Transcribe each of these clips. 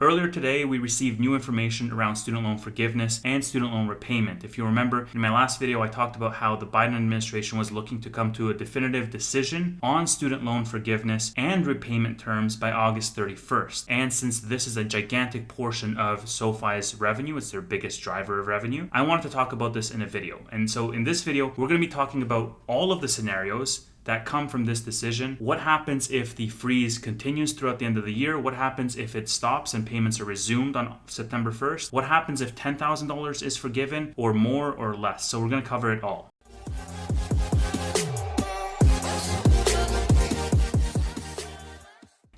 Earlier today, we received new information around student loan forgiveness and student loan repayment. If you remember, in my last video, I talked about how the Biden administration was looking to come to a definitive decision on student loan forgiveness and repayment terms by August 31st. And since this is a gigantic portion of SoFi's revenue, it's their biggest driver of revenue, I wanted to talk about this in a video. And so in this video, we're going to be talking about all of the scenarios that come from this decision. What happens if the freeze continues throughout the end of the year? What happens if it stops and payments are resumed on September 1st? What happens if $10,000 is forgiven or more or less? So we're going to cover it all.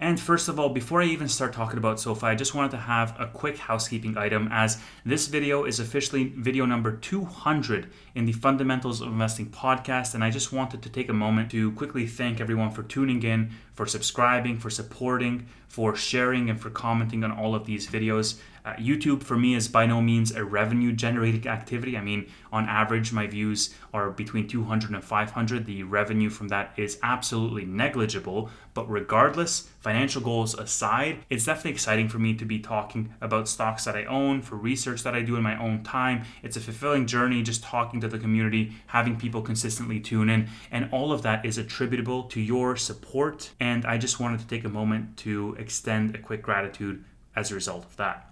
And first of all, before I even start talking about SoFi, I just wanted to have a quick housekeeping item, as this video is officially video number 200 in the Fundamentals of Investing podcast. And I just wanted to take a moment to quickly thank everyone for tuning in, for subscribing, for supporting, for sharing, and for commenting on all of these videos. YouTube for me is by no means a revenue generating activity. I mean, on average, my views are between 200 and 500. The revenue from that is absolutely negligible. But regardless, financial goals aside, it's definitely exciting for me to be talking about stocks that I own, for research that I do in my own time. It's a fulfilling journey just talking to the community, having people consistently tune in, and all of that is attributable to your support. And I just wanted to take a moment to extend a quick gratitude as a result of that.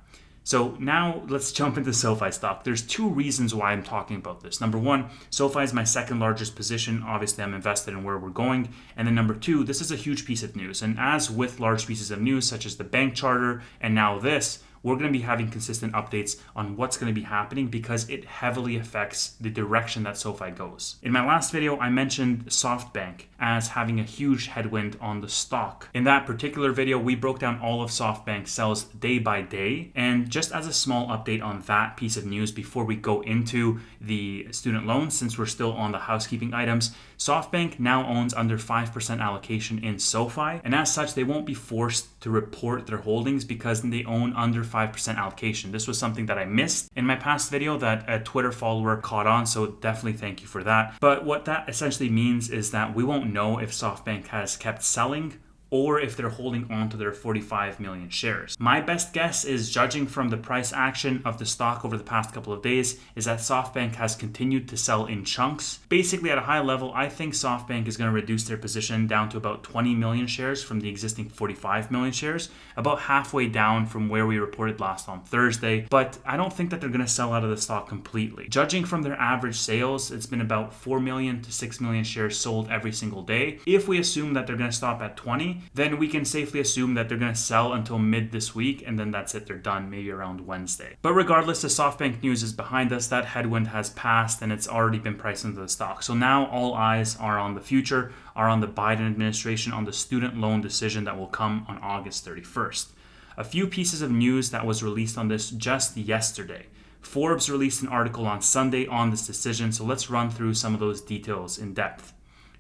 So now let's jump into SoFi stock. There's two reasons why I'm talking about this. Number one, SoFi is my second largest position. Obviously, I'm invested in where we're going. And then number two, this is a huge piece of news. And as with large pieces of news, such as the bank charter and now this, we're going to be having consistent updates on what's going to be happening because it heavily affects the direction that SoFi goes. In my last video, I mentioned SoftBank as having a huge headwind on the stock. In that particular video, we broke down all of SoftBank's sales day by day. And just as a small update on that piece of news before we go into the student loans, since we're still on the housekeeping items, SoftBank now owns under 5% allocation in SoFi. And as such, they won't be forced to report their holdings because they own under 5% allocation. This was something that I missed in my past video that a Twitter follower caught on, so definitely thank you for that. But what that essentially means is that we won't know if SoftBank has kept selling or if they're holding on to their 45 million shares. My best guess is, judging from the price action of the stock over the past couple of days, is that SoftBank has continued to sell in chunks. Basically, at a high level, I think SoftBank is going to reduce their position down to about 20 million shares from the existing 45 million shares, about halfway down from where we reported last on Thursday. But I don't think that they're going to sell out of the stock completely. Judging from their average sales, it's been about 4 million to 6 million shares sold every single day. If we assume that they're going to stop at 20, then we can safely assume that they're going to sell until mid this week, and then that's it, they're done, maybe around Wednesday. But regardless, the SoftBank news is behind us. That headwind has passed and it's already been priced into the stock. So now all eyes are on the future, are on the Biden administration, on the student loan decision that will come on August 31st. A few pieces of news that was released on this just yesterday. Forbes released an article on Sunday on this decision, so let's run through some of those details in depth.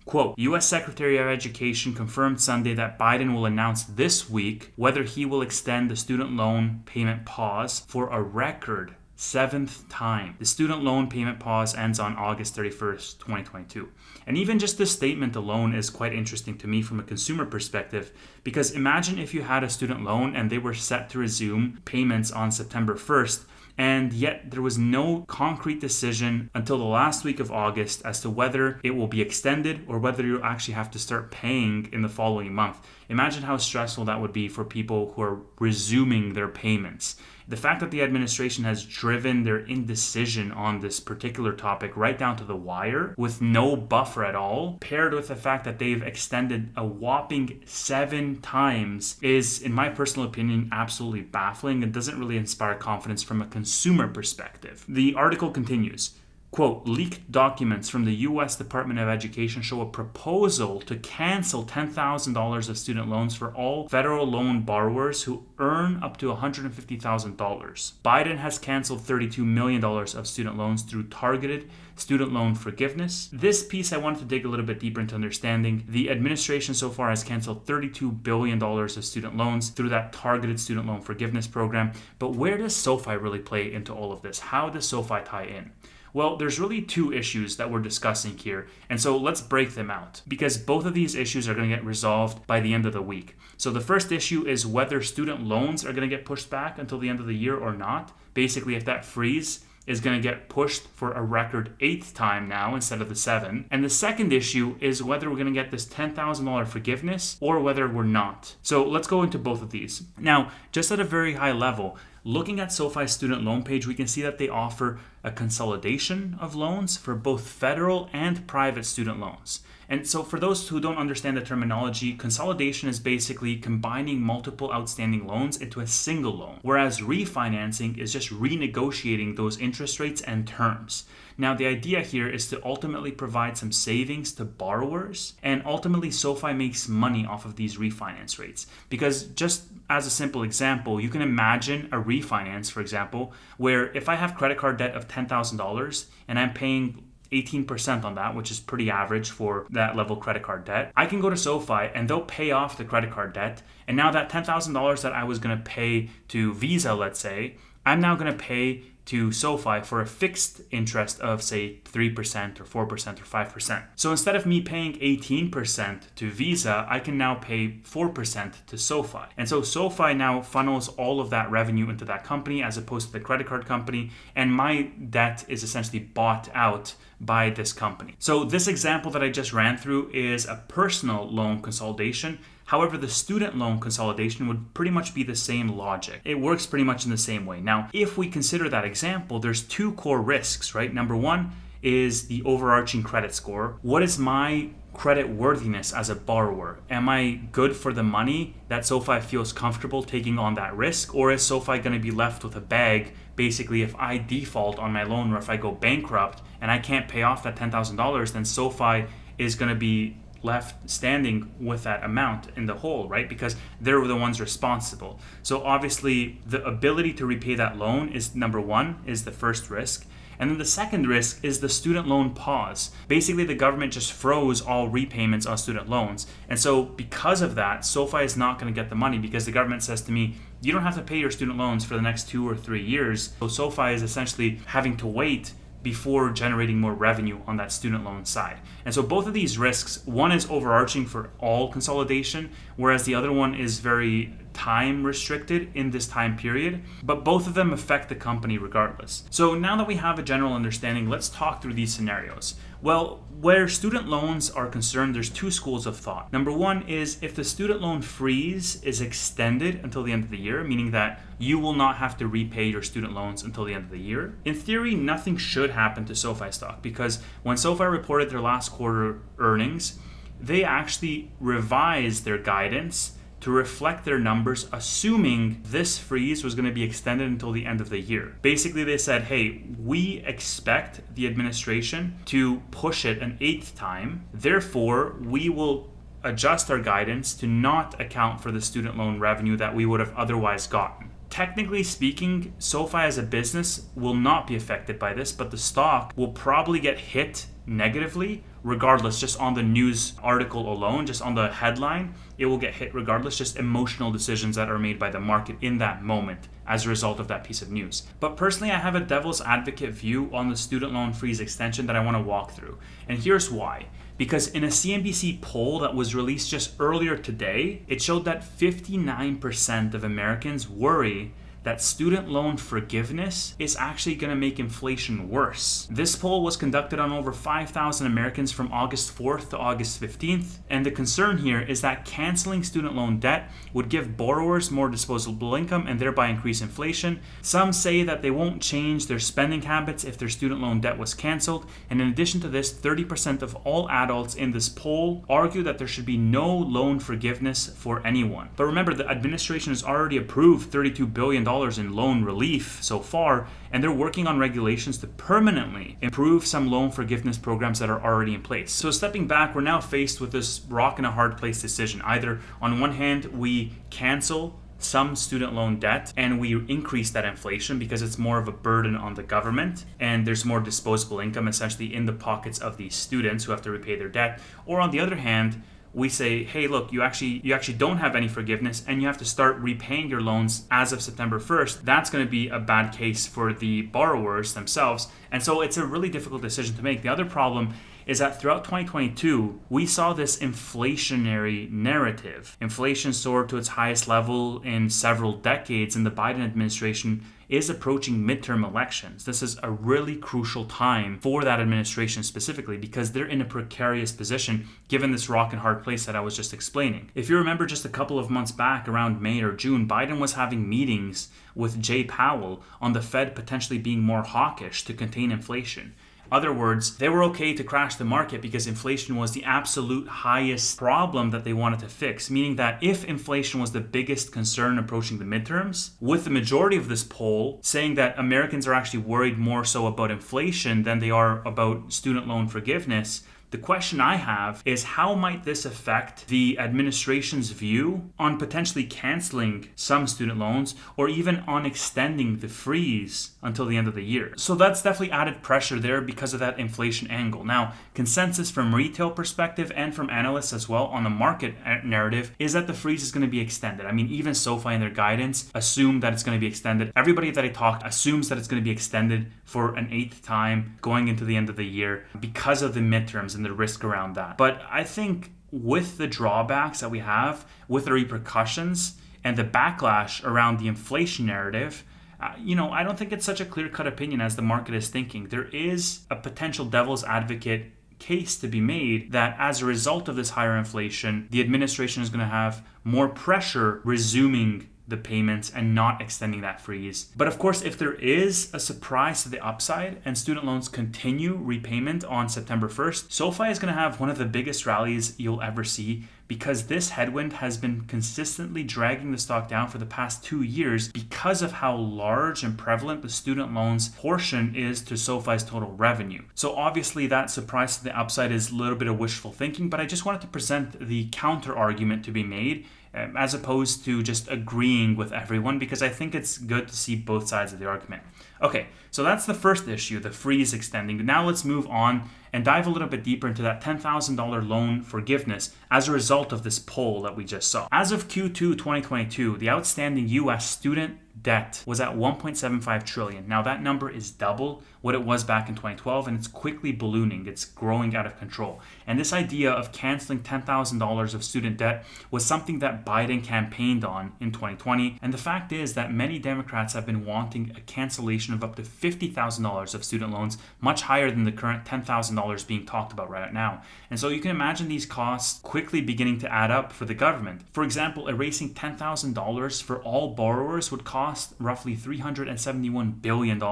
Quote, U.S. Secretary of Education confirmed Sunday that Biden will announce this week whether he will extend the student loan payment pause for a record 7th time. The student loan payment pause ends on August 31st, 2022. And even just this statement alone is quite interesting to me from a consumer perspective, because imagine if you had a student loan and they were set to resume payments on September 1st, and yet there was no concrete decision until the last week of August as to whether it will be extended or whether you actually have to start paying in the following month. Imagine how stressful that would be for people who are resuming their payments. The fact that the administration has driven their indecision on this particular topic right down to the wire with no buffer at all, paired with the fact that they've extended a whopping 7 times, is, in my personal opinion, absolutely baffling and doesn't really inspire confidence from a consumer perspective. The article continues. Quote, leaked documents from the U.S. Department of Education show a proposal to cancel $10,000 of student loans for all federal loan borrowers who earn up to $150,000. Biden has canceled $32 million of student loans through targeted student loan forgiveness. This piece I wanted to dig a little bit deeper into understanding. The administration so far has canceled $32 billion of student loans through that targeted student loan forgiveness program. But where does SoFi really play into all of this? How does SoFi tie in? Well, there's really two issues that we're discussing here. And so let's break them out because both of these issues are going to get resolved by the end of the week. So the first issue is whether student loans are going to get pushed back until the end of the year or not. Basically, if that freeze is going to get pushed for a record 8th time now instead of the 7. And the second issue is whether we're going to get this $10,000 forgiveness or whether we're not. So let's go into both of these. Now, just at a very high level, looking at SoFi's student loan page, we can see that they offer a consolidation of loans for both federal and private student loans. And so for those who don't understand the terminology, consolidation is basically combining multiple outstanding loans into a single loan, whereas refinancing is just renegotiating those interest rates and terms. Now, the idea here is to ultimately provide some savings to borrowers, and ultimately SoFi makes money off of these refinance rates. Because just as a simple example, you can imagine a refinance, for example, where if I have credit card debt of $10,000 and I'm paying 18% on that, which is pretty average for that level credit card debt, I can go to SoFi and they'll pay off the credit card debt. And now that $10,000 that I was going to pay to Visa, let's say, I'm now going to pay to SoFi for a fixed interest of say 3% or 4% or 5%. So instead of me paying 18% to Visa, I can now pay 4% to SoFi. And so SoFi now funnels all of that revenue into that company as opposed to the credit card company. And my debt is essentially bought out by this company. So this example that I just ran through is a personal loan consolidation. However, the student loan consolidation would pretty much be the same logic. It works pretty much in the same way. Now, if we consider that example, there's two core risks, right? Number one is the overarching credit score. What is my credit worthiness as a borrower? Am I good for the money that SoFi feels comfortable taking on that risk? Or is SoFi going to be left with a bag? Basically, if I default on my loan or if I go bankrupt and I can't pay off that $10,000, then SoFi is going to be left standing with that amount in the hole, right? Because they're the ones responsible. So obviously the ability to repay that loan is number one, is the first risk. And then the second risk is the student loan pause. Basically, the government just froze all repayments on student loans. And so because of that, SoFi is not going to get the money because the government says to me, you don't have to pay your student loans for the next 2 or 3 years. So SoFi is essentially having to wait before generating more revenue on that student loan side. And so both of these risks, one is overarching for all consolidation, whereas the other one is very time restricted in this time period, but both of them affect the company regardless. So now that we have a general understanding, let's talk through these scenarios. Well, where student loans are concerned, there's two schools of thought. Number one is if the student loan freeze is extended until the end of the year, meaning that you will not have to repay your student loans until the end of the year. In theory, nothing should happen to SoFi stock because when SoFi reported their last quarter earnings, they actually revised their guidance to reflect their numbers, assuming this freeze was going to be extended until the end of the year. Basically, they said, hey, we expect the administration to push it an 8th time. Therefore, we will adjust our guidance to not account for the student loan revenue that we would have otherwise gotten. Technically speaking, SoFi as a business will not be affected by this, but the stock will probably get hit negatively regardless, just on the news article alone, just on the headline, it will get hit regardless, just emotional decisions that are made by the market in that moment as a result of that piece of news. But personally, I have a devil's advocate view on the student loan freeze extension that I want to walk through. And here's why. Because in a CNBC poll that was released just earlier today, it showed that 59% of Americans worry that student loan forgiveness is actually going to make inflation worse. This poll was conducted on over 5,000 Americans from August 4th to August 15th, and the concern here is that canceling student loan debt would give borrowers more disposable income and thereby increase inflation. Some say that they won't change their spending habits if their student loan debt was canceled, and in addition to this, 30% of all adults in this poll argue that there should be no loan forgiveness for anyone. But remember, the administration has already approved $32 billion in loan relief so far, and they're working on regulations to permanently improve some loan forgiveness programs that are already in place. So stepping back, we're now faced with this rock and a hard place decision. Either on one hand, we cancel some student loan debt and we increase that inflation because it's more of a burden on the government and there's more disposable income essentially in the pockets of these students who have to repay their debt. Or on the other hand, we say, hey, look, you actually don't have any forgiveness and you have to start repaying your loans as of September 1st, that's going to be a bad case for the borrowers themselves. And so it's a really difficult decision to make. The other problem is that throughout 2022, we saw this inflationary narrative. Inflation soared to its highest level in several decades, and the Biden administration is approaching midterm elections. This is a really crucial time for that administration specifically because they're in a precarious position given this rock and hard place that I was just explaining. If you remember just a couple of months back, around May or June, Biden was having meetings with Jay Powell on the Fed potentially being more hawkish to contain inflation. Other words, they were okay to crash the market because inflation was the absolute highest problem that they wanted to fix, meaning that if inflation was the biggest concern approaching the midterms, with the majority of this poll saying that Americans are actually worried more so about inflation than they are about student loan forgiveness, the question I have is how might this affect the administration's view on potentially canceling some student loans or even on extending the freeze until the end of the year? So that's definitely added pressure there because of that inflation angle. Now, consensus from retail perspective and from analysts as well on the market narrative is that the freeze is going to be extended. I mean, even SoFi in their guidance assume that it's going to be extended. Everybody that I talked assumes that it's going to be extended for an 8th time going into the end of the year because of the midterms and the risk around that. But I think with the drawbacks that we have, with the repercussions and the backlash around the inflation narrative, I don't think it's such a clear-cut opinion as the market is thinking. There is a potential devil's advocate case to be made that as a result of this higher inflation, the administration is going to have more pressure resuming the payments and not extending that freeze. But of course, if there is a surprise to the upside and student loans continue repayment on September 1st, SoFi is going to have one of the biggest rallies you'll ever see because this headwind has been consistently dragging the stock down for the past 2 years because of how large and prevalent the student loans portion is to SoFi's total revenue. So obviously that surprise to the upside is a little bit of wishful thinking, but I just wanted to present the counter argument to be made as opposed to just agreeing with everyone because I think it's good to see both sides of the argument. Okay, so that's the first issue, the freeze extending. Now let's move on and dive a little bit deeper into that $10,000 loan forgiveness as a result of this poll that we just saw. As of Q2 2022, the outstanding US student debt was at 1.75 trillion. Now that number is double what it was back in 2012 and it's quickly ballooning. It's growing out of control. And this idea of canceling $10,000 of student debt was something that Biden campaigned on in 2020. And the fact is that many Democrats have been wanting a cancellation of up to $50,000 of student loans, much higher than the current $10,000 being talked about right now. And so you can imagine these costs quickly beginning to add up for the government. For example, erasing $10,000 for all borrowers would cost roughly $371 billion.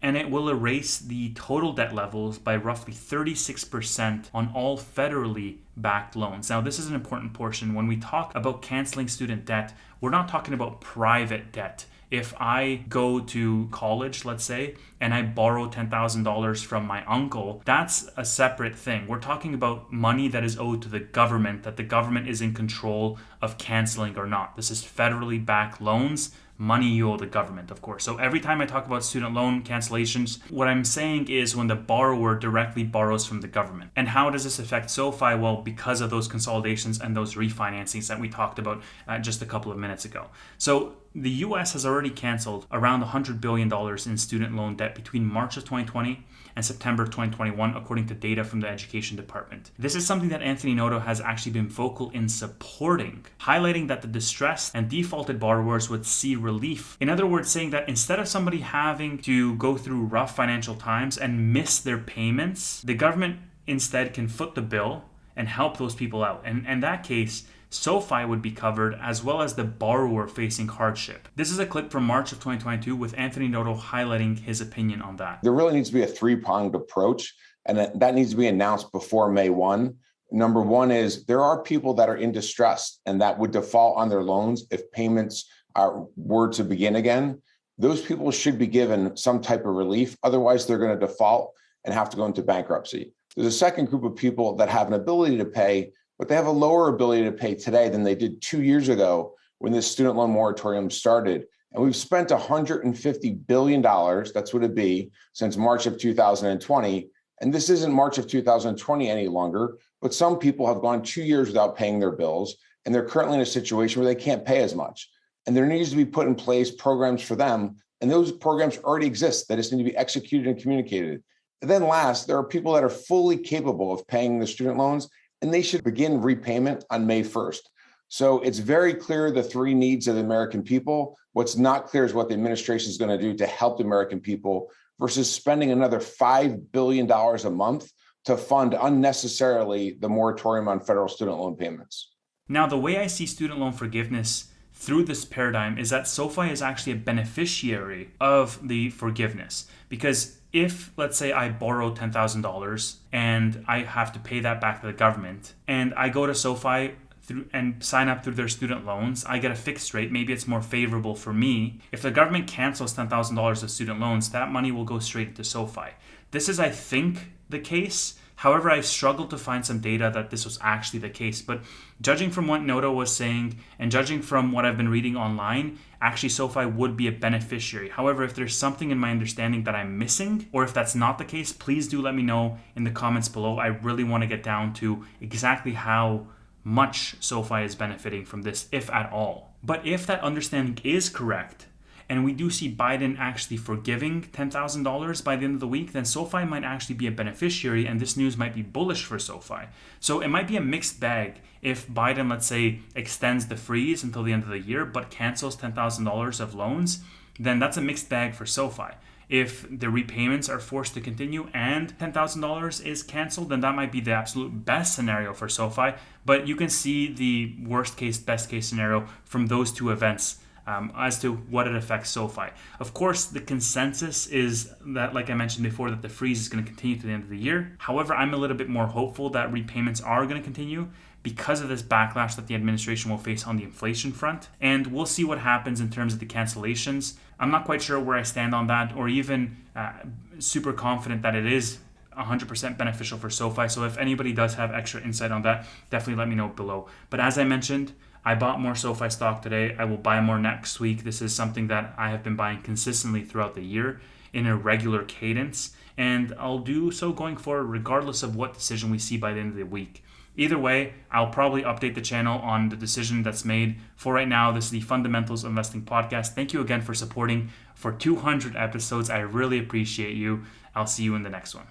And it will erase the total debt levels by roughly 36% on all federally backed loans. Now, this is an important portion. When we talk about canceling student debt, we're not talking about private debt. If I go to college, let's say, and I borrow $10,000 from my uncle, that's a separate thing. We're talking about money that is owed to the government, that the government is in control of canceling or not. This is federally backed loans, money you owe the government, of course. So every time I talk about student loan cancellations, what I'm saying is when the borrower directly borrows from the government. And how does this affect SoFi? Well, because of those consolidations and those refinancings that we talked about just a couple of minutes ago. So the US has already canceled around $100 billion in student loan debt between March of 2020 and September 2021, according to data from the Education Department. This is something that Anthony Noto has actually been vocal in supporting, highlighting that the distressed and defaulted borrowers would see relief. In other words, saying that instead of somebody having to go through rough financial times and miss their payments, the government instead can foot the bill and help those people out. And in that case, SoFi would be covered as well as the borrower facing hardship. This is a clip from March of 2022 with Anthony Noto highlighting his opinion on that. There really needs to be a three-pronged approach, and that needs to be announced before May 1. Number one is there are people that are in distress and that would default on their loans if payments were to begin again. Those people should be given some type of relief. Otherwise, they're going to default and have to go into bankruptcy. There's a second group of people that have an ability to pay, but they have a lower ability to pay today than they did 2 years ago when this student loan moratorium started. And we've spent $150 billion, that's what it'd be, since March of 2020. And this isn't March of 2020 any longer, but some people have gone 2 years without paying their bills, and they're currently in a situation where they can't pay as much. And there needs to be put in place programs for them. And those programs already exist. They just need to be executed and communicated. And then last, there are people that are fully capable of paying the student loans, and they should begin repayment on May 1st. So it's very clear the three needs of the American people. What's not clear is what the administration is going to do to help the American people versus spending another $5 billion a month to fund unnecessarily the moratorium on federal student loan payments. Now, the way I see student loan forgiveness through this paradigm is that SoFi is actually a beneficiary of the forgiveness. Because if, let's say, I borrow $10,000 and I have to pay that back to the government, and I go to SoFi and sign up through their student loans, I get a fixed rate. Maybe it's more favorable for me. If the government cancels $10,000 of student loans, that money will go straight into SoFi. This is, I think, the case. However, I struggled to find some data that this was actually the case. But judging from what Noto was saying and judging from what I've been reading online, actually SoFi would be a beneficiary. However, if there's something in my understanding that I'm missing, or if that's not the case, please do let me know in the comments below. I really want to get down to exactly how much SoFi is benefiting from this, if at all. But if that understanding is correct, and we do see Biden actually forgiving $10,000 by the end of the week, then SoFi might actually be a beneficiary, and this news might be bullish for SoFi. So it might be a mixed bag if Biden, let's say, extends the freeze until the end of the year, but cancels $10,000 of loans, then that's a mixed bag for SoFi. If the repayments are forced to continue and $10,000 is canceled, then that might be the absolute best scenario for SoFi. But you can see the worst case, best case scenario from those two events as to what it affects SoFi. Of course, the consensus is that, like I mentioned before, that the freeze is going to continue to the end of the year. However, I'm a little bit more hopeful that repayments are going to continue because of this backlash that the administration will face on the inflation front. And we'll see what happens in terms of the cancellations. I'm not quite sure where I stand on that, or even super confident that it is 100% beneficial for SoFi. So if anybody does have extra insight on that, definitely let me know below. But as I mentioned, I bought more SoFi stock today. I will buy more next week. This is something that I have been buying consistently throughout the year in a regular cadence, and I'll do so going forward regardless of what decision we see by the end of the week. Either way, I'll probably update the channel on the decision that's made. For right now, this is the Fundamentals of Investing podcast. Thank you again for supporting for 200 episodes. I really appreciate you. I'll see you in the next one.